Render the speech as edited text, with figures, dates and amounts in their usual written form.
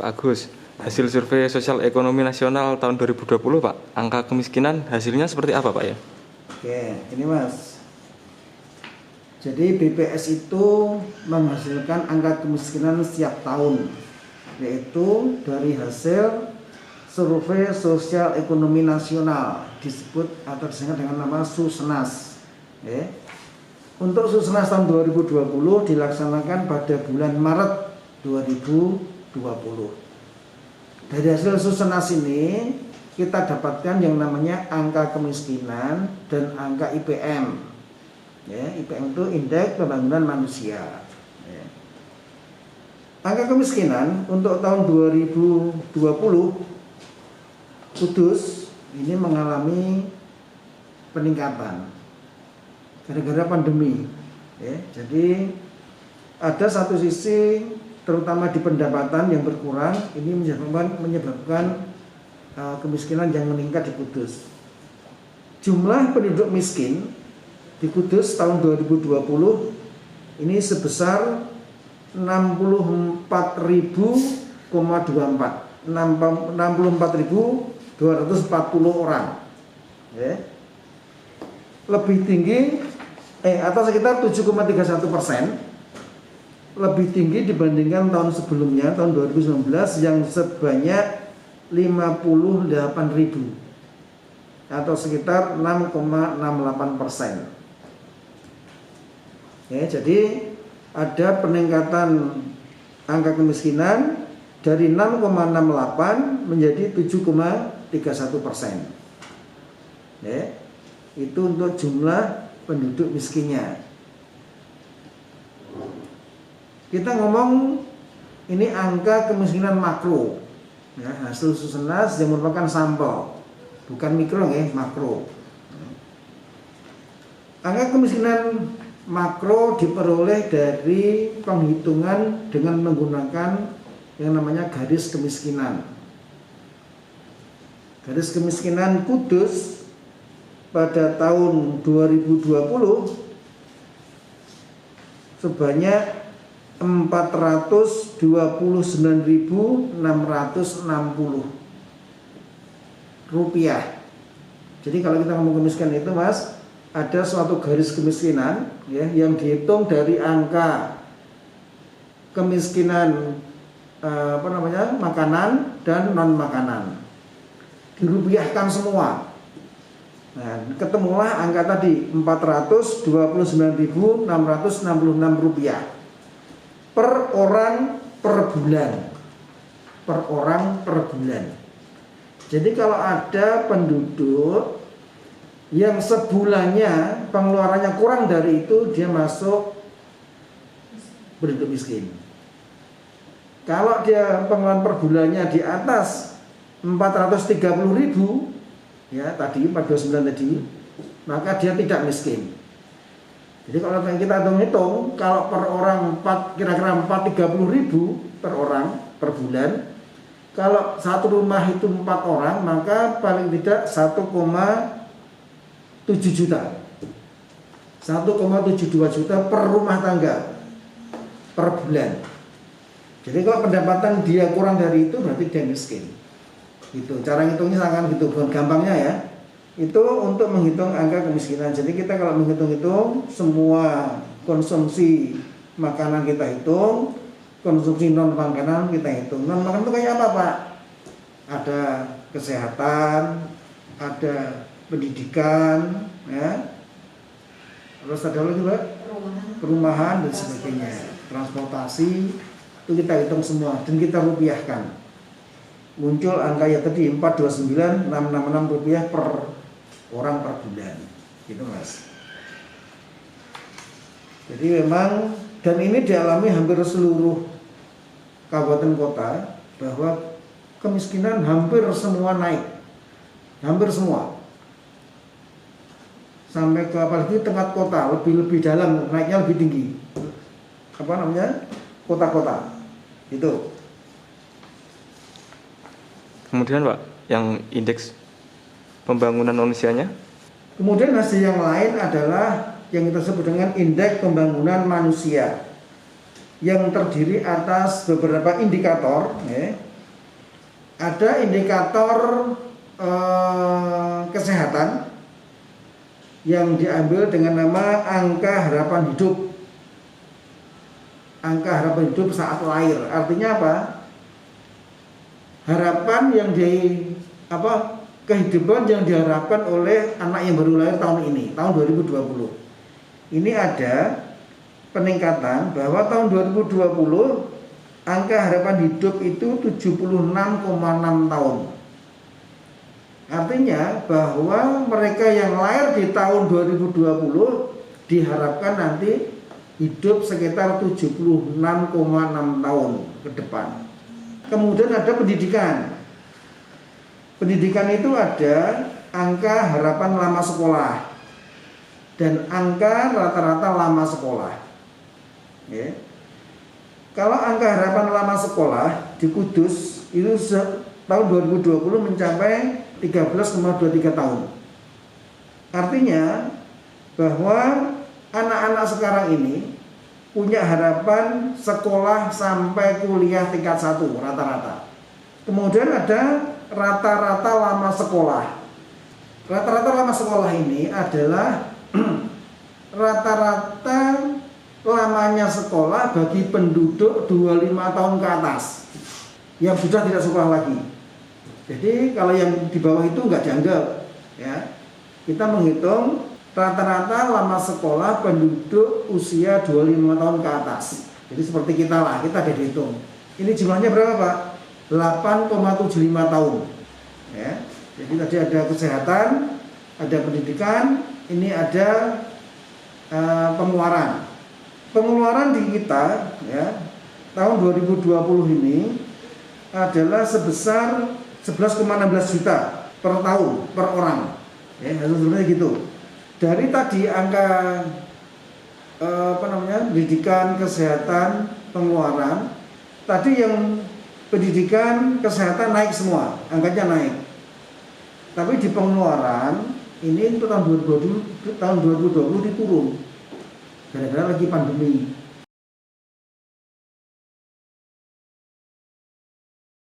Pak Agus, hasil survei sosial ekonomi nasional tahun 2020 Pak, angka kemiskinan hasilnya seperti apa Pak ya? Oke, ini Mas. Jadi BPS itu menghasilkan angka kemiskinan setiap tahun, yaitu dari hasil survei sosial ekonomi nasional, disebut atau disingkat dengan nama SUSNAS. Untuk SUSNAS tahun 2020 dilaksanakan pada bulan Maret 2020. Dari hasil SUSNAS ini kita dapatkan yang namanya angka kemiskinan dan angka IPM. IPM itu Indeks Pembangunan Manusia. Angka kemiskinan untuk tahun 2020 Kudus ini mengalami peningkatan gara-gara pandemi. Jadi ada satu sisi terutama di pendapatan yang berkurang, ini menyebabkan kemiskinan yang meningkat di Kudus. Jumlah penduduk miskin di Kudus tahun 2020 ini sebesar 64.240 orang, lebih tinggi atau sekitar 7,31%, lebih tinggi dibandingkan tahun sebelumnya tahun 2019 yang sebanyak 58.000 atau sekitar 6,68%. Jadi ada peningkatan angka kemiskinan dari 6,68 menjadi 7,31%. Itu untuk jumlah penduduk miskinnya. Kita ngomong ini angka kemiskinan makro, hasil SUSNAS yang merupakan sampel, bukan mikro, makro. Angka kemiskinan makro diperoleh dari penghitungan dengan menggunakan yang namanya garis kemiskinan. Garis kemiskinan Kudus pada tahun 2020 sebanyak 429.660 rupiah. Jadi kalau kita ngomong kemiskinan itu Mas, ada suatu garis kemiskinan yang dihitung dari angka kemiskinan makanan dan non makanan, dirupiahkan semua. Nah, ketemulah angka tadi 429.666 rupiah per orang per bulan. Per orang per bulan. Jadi kalau ada penduduk yang sebulannya pengeluarannya kurang dari itu, dia masuk penduduk miskin. Kalau dia pengeluaran per bulannya di atas 430.000, tadi 429 tadi, maka dia tidak miskin. Jadi kalau kita hitung, kalau per orang kira-kira 430.000 per orang per bulan, kalau satu rumah itu 4 orang, maka paling tidak 1,7 juta, 1,72 juta per rumah tangga per bulan. Jadi kalau pendapatan dia kurang dari itu berarti dia miskin. Gitu. Cara ngitungnya sangat gitu, bukan gampangnya ya. Itu untuk menghitung angka kemiskinan. Jadi kita kalau menghitung-hitung semua konsumsi makanan kita hitung, konsumsi non makanan kita hitung. Non makanan itu kayak apa Pak? Ada kesehatan, ada pendidikan, terus ada lagi Pak, perumahan dan sebagainya, transportasi, itu kita hitung semua dan kita rupiahkan. Muncul angka ya tadi 429.666 rupiah per orang per bulan, gitu Mas. Jadi memang, dan ini dialami hampir seluruh kabupaten kota, bahwa kemiskinan hampir semua naik, hampir semua. Sampai ke apalagi tingkat kota lebih dalam, naiknya lebih tinggi. Kota-kota itu. Kemudian Pak, yang indeks pembangunan manusianya? Kemudian hasil yang lain adalah yang kita sebut dengan indeks pembangunan manusia, yang terdiri atas beberapa indikator ada indikator kesehatan yang diambil dengan nama angka harapan hidup. Angka harapan hidup saat lahir. Artinya apa? Harapan yang kehidupan yang diharapkan oleh anak yang baru lahir tahun ini, tahun 2020. Ini ada peningkatan bahwa tahun 2020 angka harapan hidup itu 76,6 tahun. Artinya bahwa mereka yang lahir di tahun 2020 diharapkan nanti hidup sekitar 76,6 tahun ke depan. Kemudian ada pendidikan. Pendidikan itu ada angka harapan lama sekolah dan angka rata-rata lama sekolah. Ya. Kalau angka harapan lama sekolah di Kudus itu tahun 2020 mencapai 13,23 tahun. Artinya bahwa anak-anak sekarang ini punya harapan sekolah sampai kuliah tingkat 1 rata-rata. Kemudian ada rata-rata lama sekolah. Rata-rata lama sekolah ini adalah rata-rata lamanya sekolah bagi penduduk 25 tahun ke atas yang sudah tidak sekolah lagi. Jadi kalau yang di bawah itu nggak dianggap, ya. Kita menghitung rata-rata lama sekolah penduduk usia 25 tahun ke atas. Jadi seperti kita lah, kita ada dihitung. Ini jumlahnya berapa, Pak? 8,75 tahun. Ya. Jadi tadi ada kesehatan, ada pendidikan, ini ada pengeluaran. Pengeluaran di kita, ya, tahun 2020 ini adalah sebesar 11,16 juta per tahun per orang. Ya, sebenarnya gitu. Dari tadi angka pendidikan, kesehatan, pengeluaran, tadi yang pendidikan, kesehatan naik semua, angkanya naik. Tapi di pengeluaran ini untuk tahun 2020 diturun. Gara-gara lagi pandemi.